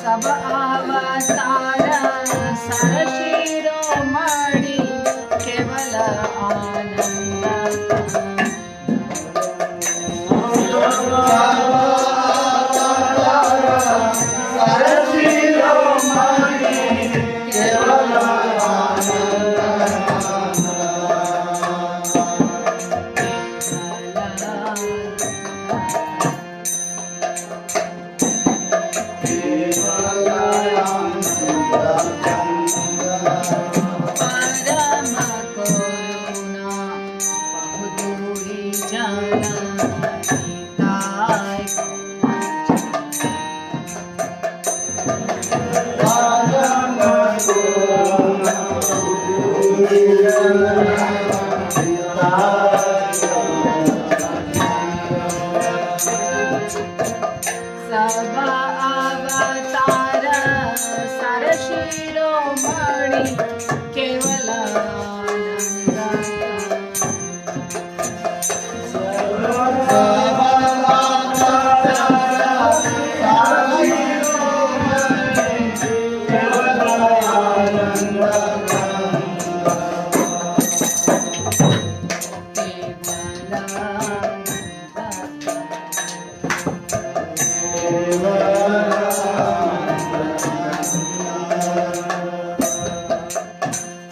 सब अवतार सरशिरोमणि केवल आनंद सब अवतार सरशिरोमणि केवल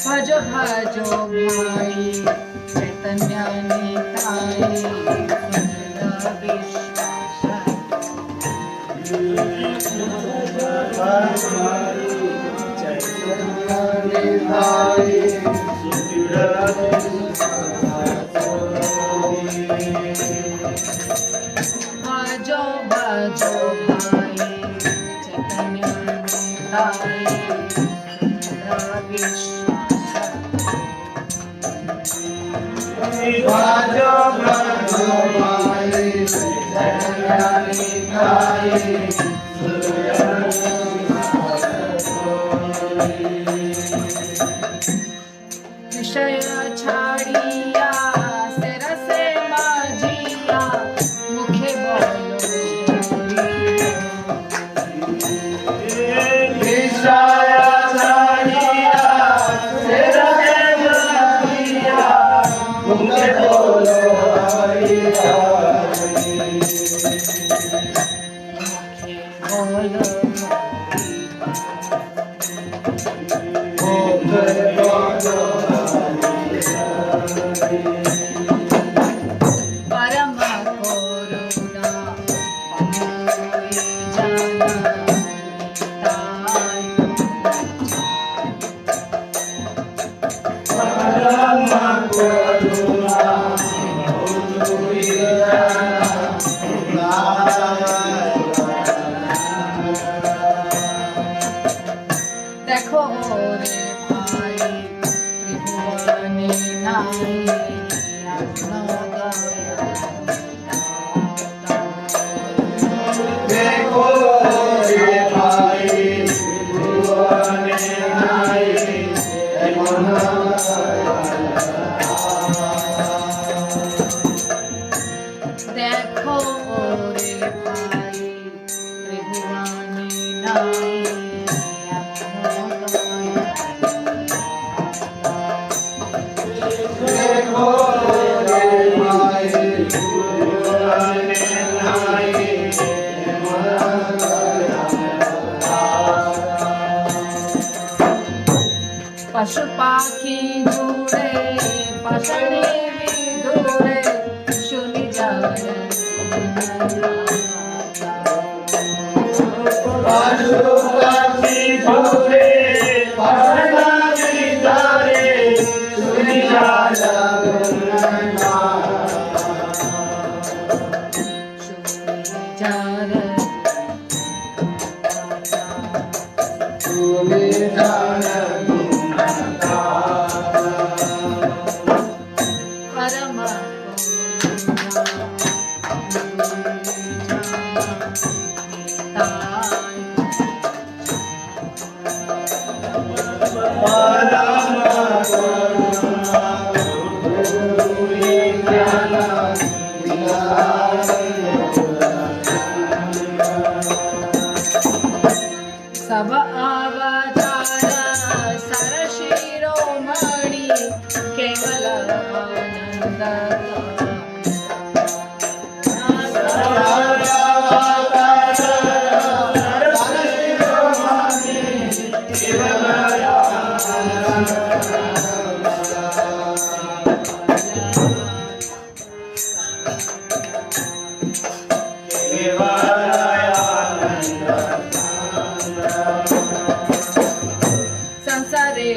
भजो भजो भाई चैतन्य निताई विश्वास भजो भजो भाई चैतन्य निताई भजो भजो भाई विषय छाड़िया सिर से माजिया मुखे बोलो परम करुणा देखो रे भाई त्रिभुवने नाई देखो रे भाई भुवने नाई देखो रे भाई त्रिभुवने नाई देखो रे भाई भुवने नाई पशु पाखी जुड़े पसड़ी विदुरे सुनि जाए पशु पक्षी झूले पढ़ना विचारे सुनि सुनि जाए सब अवतार सरशिरोमणि केवल आनंद संसारे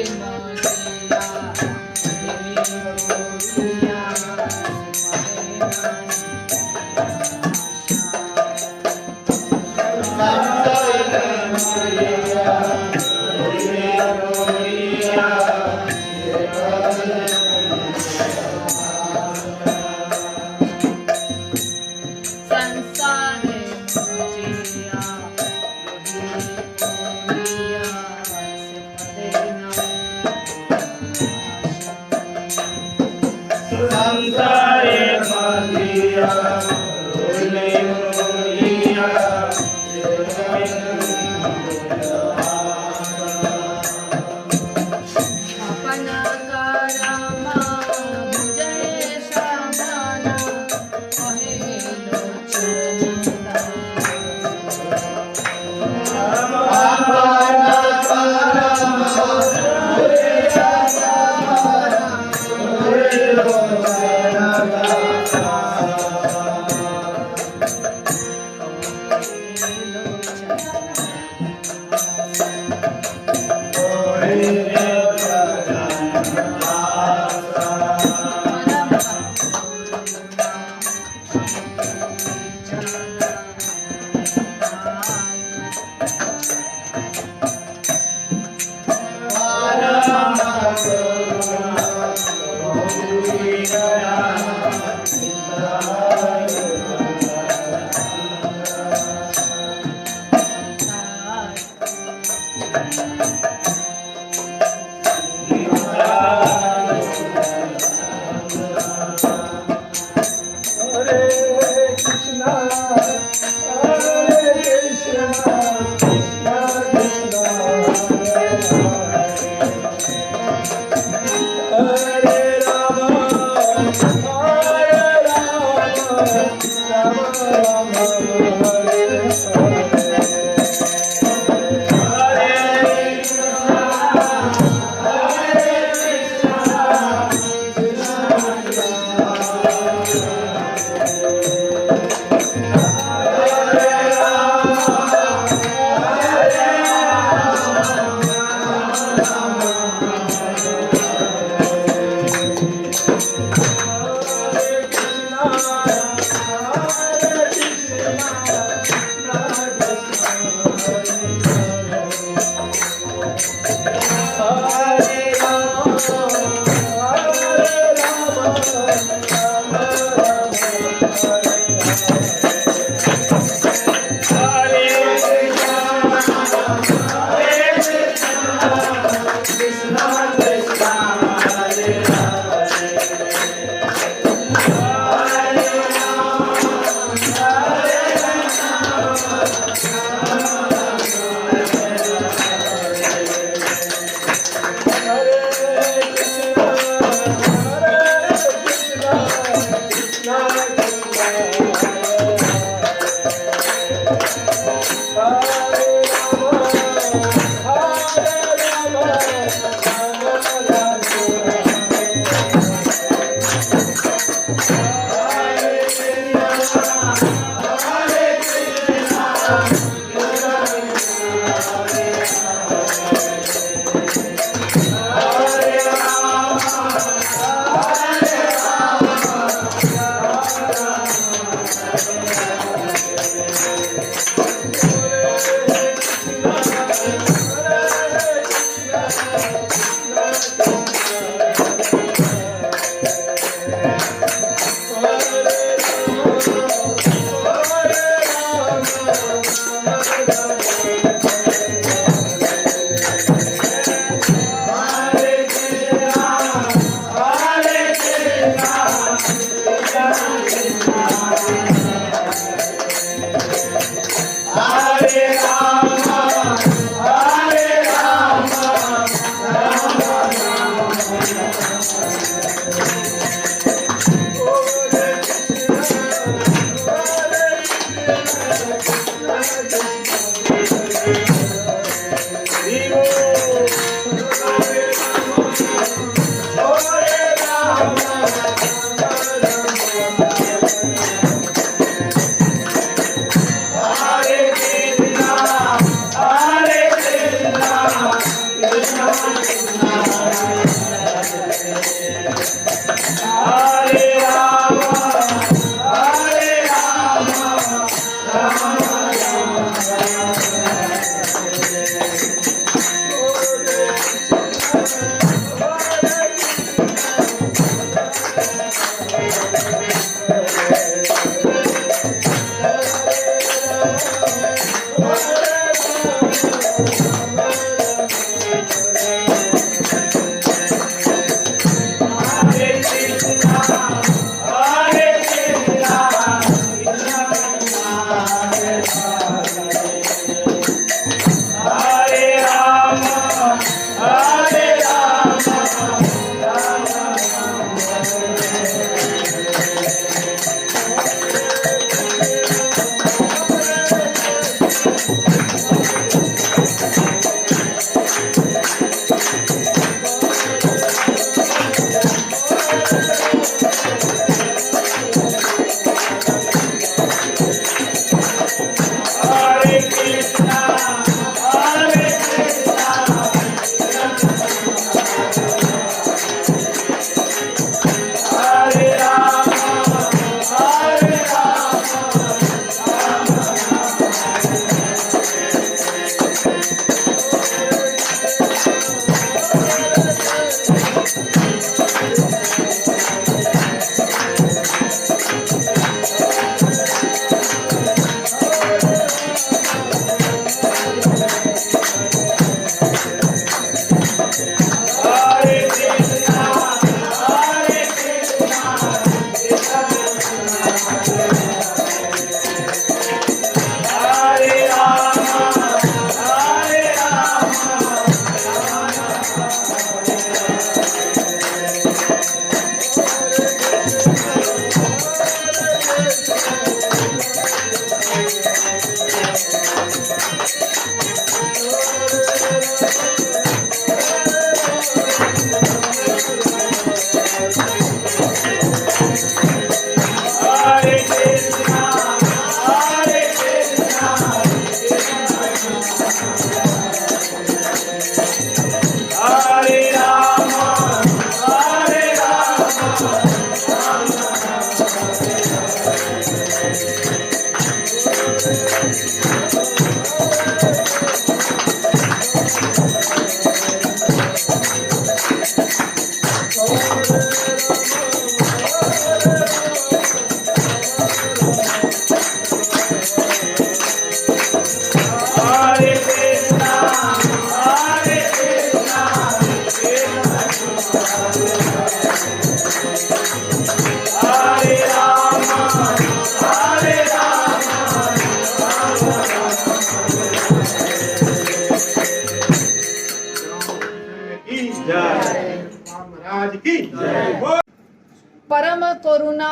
परम करुणा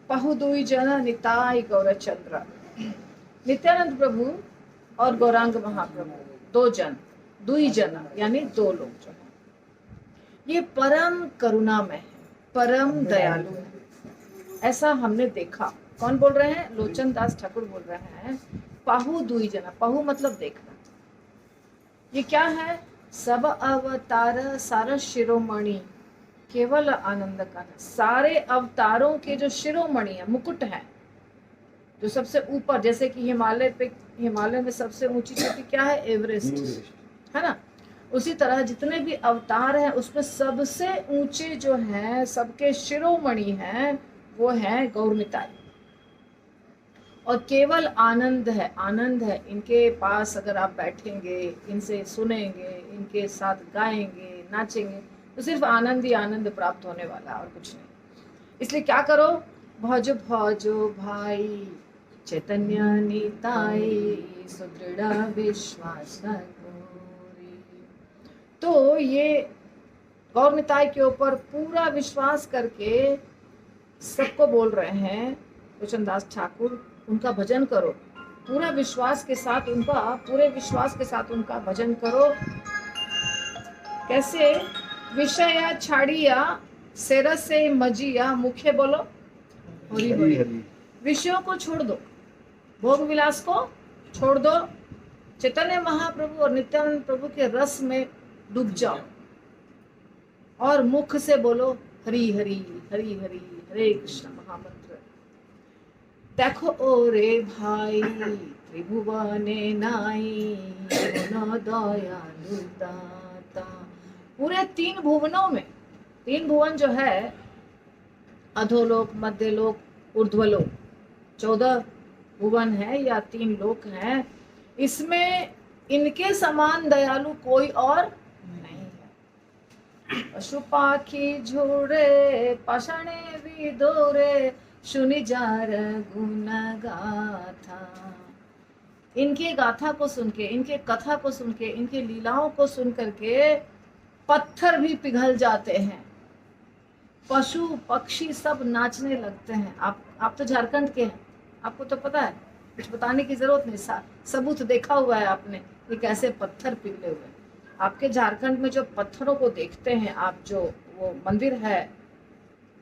पहुदुई जन निताई गौरचंद्र। नित्यानंद प्रभु और गौरांग महाप्रभु दो जन, दुई जन यानी दो लोग जो है, ये परम करुणा में है, परम दयालु है, ऐसा हमने देखा। कौन बोल रहे हैं? लोचन दास ठाकुर बोल रहे हैं। पाहु दुई जना, पाहु मतलब देखना। ये क्या है? सब अवतार सार शिरोमणि केवल आनंद का। सारे अवतारों के जो शिरोमणि है, मुकुट है, जो सबसे ऊपर, जैसे कि हिमालय में सबसे ऊंची चोटी क्या है? एवरेस्ट, है ना। उसी तरह जितने भी अवतार हैं उसमें सबसे ऊंचे जो हैं, सबके शिरोमणि हैं, वो है गौरमिताई। और केवल आनंद है, आनंद है। इनके पास अगर आप बैठेंगे, इनसे सुनेंगे, इनके साथ गाएंगे, नाचेंगे, तो सिर्फ आनंद ही आनंद प्राप्त होने वाला, और कुछ नहीं। इसलिए क्या करो? भजो भजो भाई चैतन्य निताई सुदृढ़ विश्वास गोरी। तो ये गौरमिताई के ऊपर पूरा विश्वास करके सबको बोल रहे हैं लोचन दास ठाकुर, उनका भजन करो। पूरा विश्वास के साथ उनका, पूरे विश्वास के साथ उनका भजन करो। कैसे? विषया छाड़िया सेरस से मजिया, मुखे बोलो हरि हरि। विषयों को छोड़ दो, भोग विलास को छोड़ दो, चैतन्य महाप्रभु और नित्यानंद प्रभु के रस में डूब जाओ और मुख से बोलो हरि हरि हरि हरि हरे कृष्ण महामंत्र। देखो ओ रे भाई त्रिभुवने नाई गुण दयालु दाता। पूरे 3 भुवनों में, 3 भुवन जो है अधोलोक, मध्यलोक, ऊर्ध्वलोक, 14 भुवन है या 3 लोक हैं, इसमें इनके समान दयालु कोई और नहीं है। पशु पाखी झोड़े पाषाणे विदोरे सुनि जार गुण गाथा। इनके गाथा को सुन के, इनके कथा को सुन के, इनके लीलाओं को सुन करके पत्थर भी पिघल जाते हैं, पशु पक्षी सब नाचने लगते हैं। आप तो झारखंड के हैं, आपको तो पता है, कुछ बताने की जरूरत नहीं, सबूत देखा हुआ है आपने कि कैसे पत्थर पिघले हुए। आपके झारखंड में जो पत्थरों को देखते हैं आप, जो वो मंदिर है,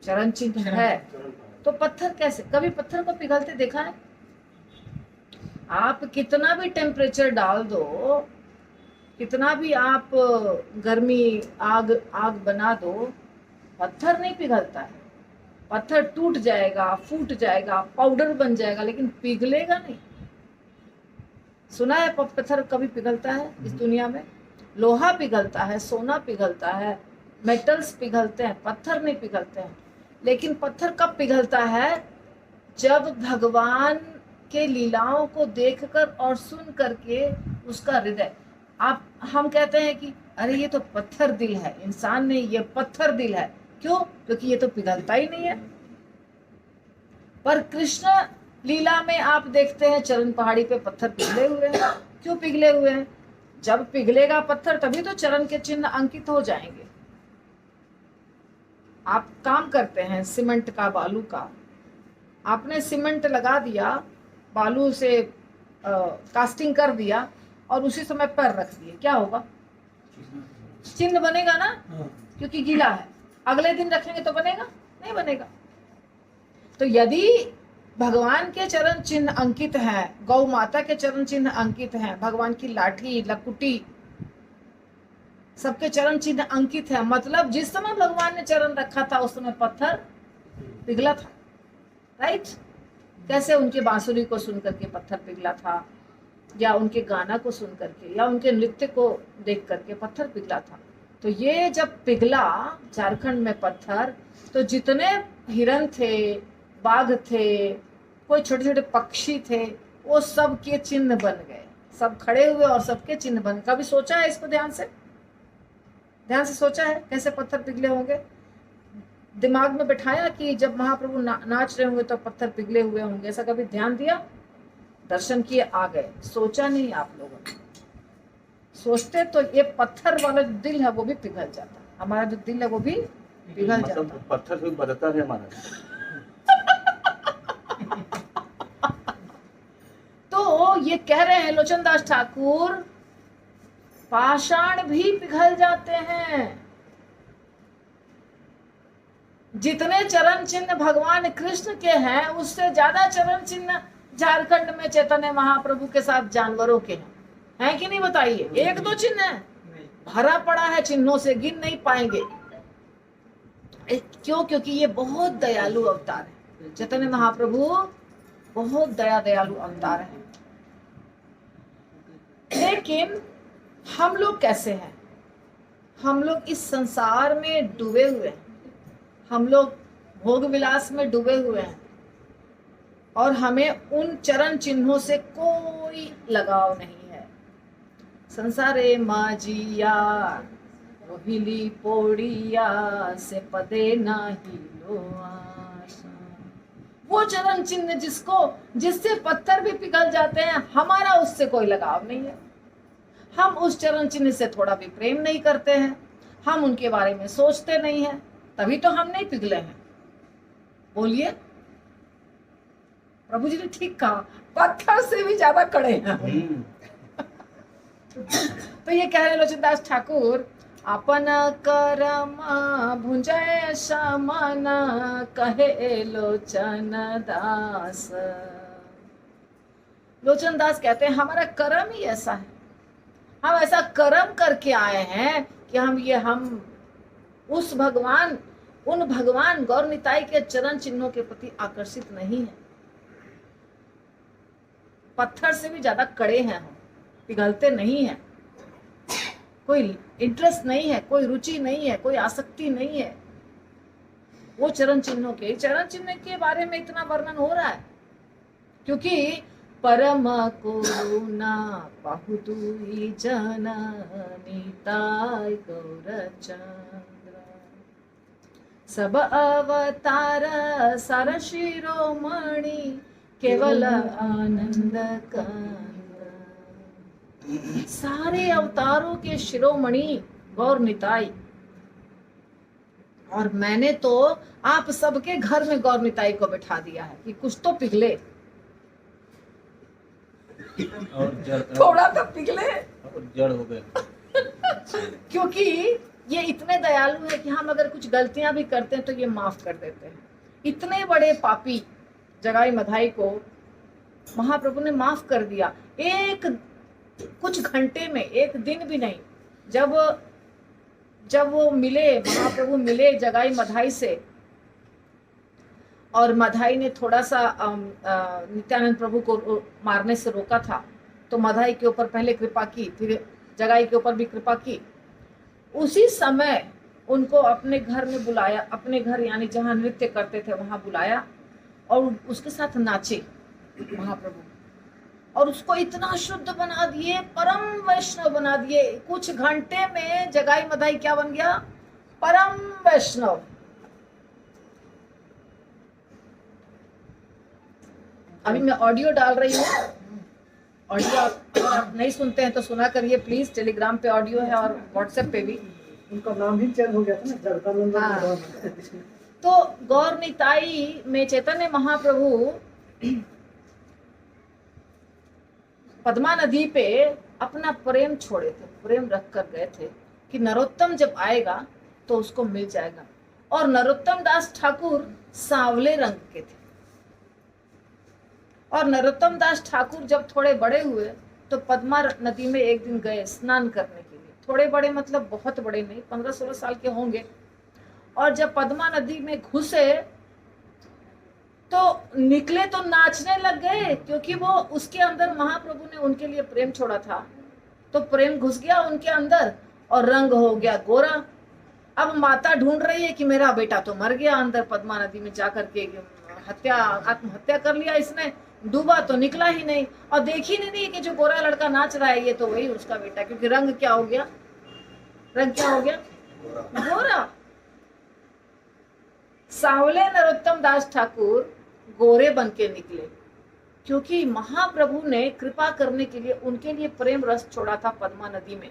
चरण चिन्ह है, तो पत्थर कैसे, कभी पत्थर को पिघलते देखा है? आप कितना भी टेम्परेचर डाल दो, कितना भी आप गर्मी आग बना दो, पत्थर नहीं पिघलता है। पत्थर टूट जाएगा, फूट जाएगा, पाउडर बन जाएगा, लेकिन पिघलेगा नहीं। सुना है पत्थर कभी पिघलता है इस दुनिया में? लोहा पिघलता है, सोना पिघलता है, मेटल्स पिघलते हैं, पत्थर नहीं पिघलते हैं। लेकिन पत्थर कब पिघलता है? जब भगवान के लीलाओं को देखकर और सुन करके उसका हृदय, हम कहते हैं कि अरे ये तो पत्थर दिल है, इंसान नहीं, ये पत्थर दिल है। क्यों? क्योंकि ये तो पिघलता ही नहीं है। पर कृष्ण लीला में आप देखते हैं चरण पहाड़ी पे पत्थर पिघले हुए हैं। क्यों पिघले हुए हैं? जब पिघलेगा पत्थर तभी तो चरण के चिन्ह अंकित हो जाएंगे। आप काम करते हैं सीमेंट का, बालू का, आपने सीमेंट लगा दिया, बालू से कास्टिंग कर दिया और उसी समय पैर रख दिए, क्या होगा? चिन्ह बनेगा ना, क्योंकि गीला है। अगले दिन रखेंगे तो बनेगा? नहीं बनेगा। तो यदि भगवान के चरण चिन्ह अंकित हैं, गौ माता के चरण चिन्ह अंकित हैं, भगवान की लाठी, लकुटी, सबके चरण चिन्ह अंकित है, मतलब जिस समय भगवान ने चरण रखा था उस समय पत्थर पिघला था, राइट? कैसे उनके बांसुरी को सुन करके पत्थर पिघला था, या उनके गाना को सुन करके, या उनके नृत्य को देख करके पत्थर पिघला था। तो ये जब पिघला झारखंड में पत्थर, तो जितने हिरन थे, बाघ थे, कोई छोटे छोटे पक्षी थे, वो सब के चिन्ह बन गए, सब खड़े हुए और सबके चिन्ह बन। कभी सोचा है इसको? ध्यान से सोचा है कैसे पत्थर पिघले होंगे? दिमाग में बैठाया कि जब महाप्रभु नाच रहे होंगे तो पत्थर पिघले हुए होंगे, ऐसा कभी ध्यान दिया? दर्शन किए, आ गए, सोचा नहीं आप लोगों ने। सोचते तो ये पत्थर वाला जो दिल है वो भी पिघल जाता, हमारा जो दिल है वो भी पिघल जाता। पत्थर से बदलता है हमारा। तो ये कह रहे हैं लोचन दास ठाकुर, पाषाण भी पिघल जाते हैं। जितने चरण चिन्ह भगवान कृष्ण के हैं, उससे ज्यादा चरण चिन्ह झारखंड में चैतन्य महाप्रभु के साथ जानवरों के हैं कि नहीं? बताइए। 1-2 चिन्ह है, भरा पड़ा है चिन्हों से, गिन नहीं पाएंगे। क्यों? क्योंकि ये बहुत दयालु अवतार है। चैतन्य महाप्रभु बहुत दयालु अवतार है। लेकिन हम लोग कैसे हैं? हम लोग इस संसार में डूबे हुए हैं, हम लोग भोग विलास में डूबे हुए हैं, और हमें उन चरण चिन्हों से कोई लगाव नहीं है। संसारे माजिया रोहिली पोड़िया से पदे नाही लो आशा। वो चरण चिन्ह जिससे पत्थर भी पिघल जाते हैं, हमारा उससे कोई लगाव नहीं है। हम उस चरण चिन्ह से थोड़ा भी प्रेम नहीं करते हैं, हम उनके बारे में सोचते नहीं हैं, तभी तो हम नहीं पिघले हैं। बोलिए, प्रभु जी ने ठीक कहा, पत्थर से भी ज्यादा कड़े हैं। तो ये कह रहे लोचन दास ठाकुर, अपन करम भुंजय समन कहे लोचन दास। लोचन दास कहते हैं हमारा कर्म ही ऐसा है, हम ऐसा कर्म करके आए हैं कि हम उन भगवान गौर निताई के चरण चिन्हों के प्रति आकर्षित नहीं है। पत्थर से भी ज्यादा कड़े हैं हम, पिघलते नहीं हैं, कोई इंटरेस्ट नहीं है, कोई रुचि नहीं है, कोई आसक्ति नहीं है। वो चरण चिन्हों के बारे में इतना वर्णन हो रहा है क्योंकि परम करुणा बहुदुई जननीताय गौरचंद्र सब अवतार सर शिरोमणि केवल आनंद कंद। सारे अवतारों के शिरोमणि गौर निताई, और मैंने तो आप सबके घर में गौर निताई को बैठा दिया है कि कुछ तो पिघले, और थोड़ा तो पिघले, और जड़ हो गए। क्योंकि ये इतने दयालु है कि हम अगर कुछ गलतियां भी करते हैं तो ये माफ कर देते हैं। इतने बड़े पापी जगाई मधाई को महाप्रभु ने माफ कर दिया एक कुछ घंटे में, एक दिन भी नहीं। जब वो मिले, महाप्रभु मिले जगाई मधाई से, और मधाई ने थोड़ा सा नित्यानंद प्रभु को मारने से रोका था, तो मधाई के ऊपर पहले कृपा की, फिर जगाई के ऊपर भी कृपा की। उसी समय उनको अपने घर में बुलाया, अपने घर यानी जहाँ नृत्य करते थे वहां बुलाया, और उसके साथ नाचे महाप्रभु, और उसको इतना शुद्ध बना दिए, परम वैष्णव बना दिए। कुछ घंटे में जगाई मधाई क्या बन गया? परम वैष्णव। अभी मैं ऑडियो डाल रही हूँ, ऑडियो अगर आप नहीं सुनते हैं तो सुना करिए प्लीज। टेलीग्राम पे ऑडियो है और व्हाट्सएप पे भी। उनका नाम ही चेंज हो गया था ना, जगदानंद। हाँ। तो गौर निताई में चैतन्य महाप्रभु पद्मा नदी पे अपना प्रेम छोड़े थे, प्रेम रख कर गए थे कि नरोत्तम जब आएगा तो उसको मिल जाएगा। और नरोत्तम दास ठाकुर सांवले रंग के थे, और नरोत्तम दास ठाकुर जब थोड़े बड़े हुए तो पद्मा नदी में एक दिन गए स्नान करने के लिए। थोड़े बड़े मतलब बहुत बड़े नहीं, 15-16 साल के होंगे। और जब पद्मा नदी में घुसे तो निकले तो नाचने लग गए, क्योंकि वो उसके अंदर महाप्रभु ने उनके लिए प्रेम छोड़ा था, तो प्रेम घुस गया उनके अंदर और रंग हो गया गोरा। अब माता ढूंढ रही है कि मेरा बेटा तो मर गया अंदर पद्मा नदी में जाकर के, आत्महत्या कर लिया इसने, डूबा तो निकला ही नहीं। और देखी नहीं कि जो गोरा लड़का नाच रहा है ये तो वही उसका बेटा, क्योंकि रंग क्या हो गया? रंग क्या हो गया? गोरा। सांवले नरोत्तम दास ठाकुर गोरे बन के निकले, क्योंकि महाप्रभु ने कृपा करने के लिए उनके लिए प्रेम रस छोड़ा था पद्मा नदी में,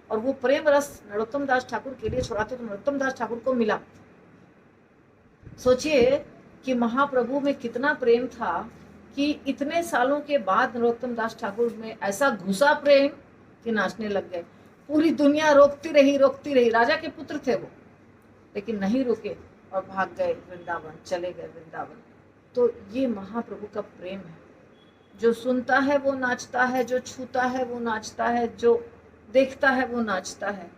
और वो प्रेम रस नरोत्तम दास ठाकुर के लिए छोड़ा था, तो नरोत्तम दास ठाकुर को मिला। सोचिए कि महाप्रभु में कितना प्रेम था कि इतने सालों के बाद नरोत्तम दास ठाकुर में ऐसा घुसा प्रेम कि नाचने लग गए। पूरी दुनिया रोकती रही। राजा के पुत्र थे वो, लेकिन नहीं रुके और भाग गए वृंदावन, चले गए वृंदावन। तो ये महाप्रभु का प्रेम है। जो सुनता है वो नाचता है, जो छूता है वो नाचता है, जो देखता है वो नाचता है।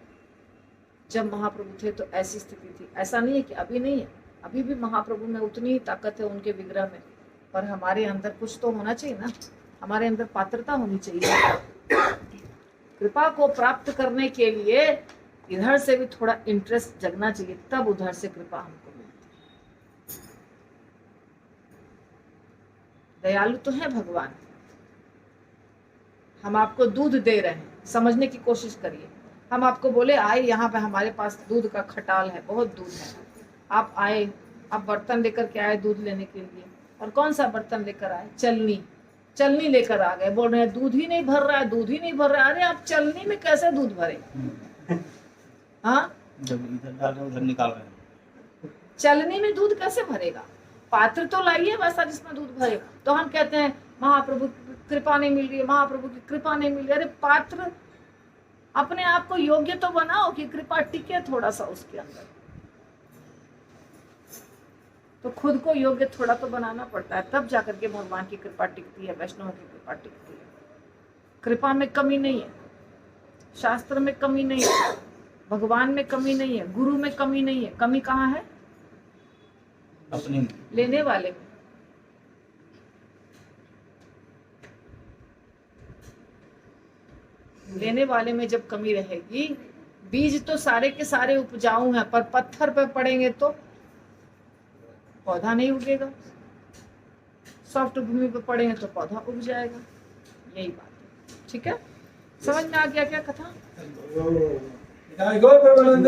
जब महाप्रभु थे तो ऐसी स्थिति थी। ऐसा नहीं है कि अभी नहीं है, अभी भी महाप्रभु में उतनी ही ताकत है उनके विग्रह में, पर हमारे अंदर कुछ तो होना चाहिए ना, हमारे अंदर पात्रता होनी चाहिए। कृपा को प्राप्त करने के लिए इधर से भी थोड़ा इंटरेस्ट जगना चाहिए, तब उधर से कृपा हमको मिलती है। दयालु तो है भगवान, हम आपको दूध दे रहे हैं, समझने की कोशिश करिए। हम आपको बोले आए यहाँ पे, हमारे पास दूध का खटाल है, बहुत दूध है, आप आए, आप बर्तन लेकर के आए दूध लेने के लिए, और कौन सा बर्तन लेकर आए? चलनी लेकर आ गए। बोल रहे हैं दूध ही नहीं भर रहा है। अरे आप चलनी में कैसे दूध भरे? हाँ, जब इधर डाल रहे हैं उधर निकाल रहे हैं। चलनी में दूध कैसे भरेगा? पात्र तो लाइए वैसा जिसमें दूध भरे। तो हम कहते हैं महाप्रभु की कृपा नहीं मिल रही है, महाप्रभु की कृपा नहीं मिल रही। अरे पात्र अपने आप को योग्य तो बनाओ कि कृपा टिके थोड़ा सा उसके अंदर। तो खुद को योग्य थोड़ा तो बनाना पड़ता है, तब जाकर के भगवान की कृपा टिकती है, वैष्णव की कृपा टिकती है। कृपा में कमी नहीं है, शास्त्र में कमी नहीं है, भगवान में कमी नहीं है, गुरु में कमी नहीं है। कमी कहाँ है? अपने लेने वाले में। लेने वाले में जब कमी रहेगी, बीज तो सारे के सारे उपजाऊ हैं, पर पत्थर पे पड़ेंगे तो पौधा नहीं उगेगा, सॉफ्ट भूमि पे पड़ेंगे तो पौधा उग जाएगा। यही बात है, ठीक है? समझ में आ गया क्या कथा? जय गो प्रेमानंद।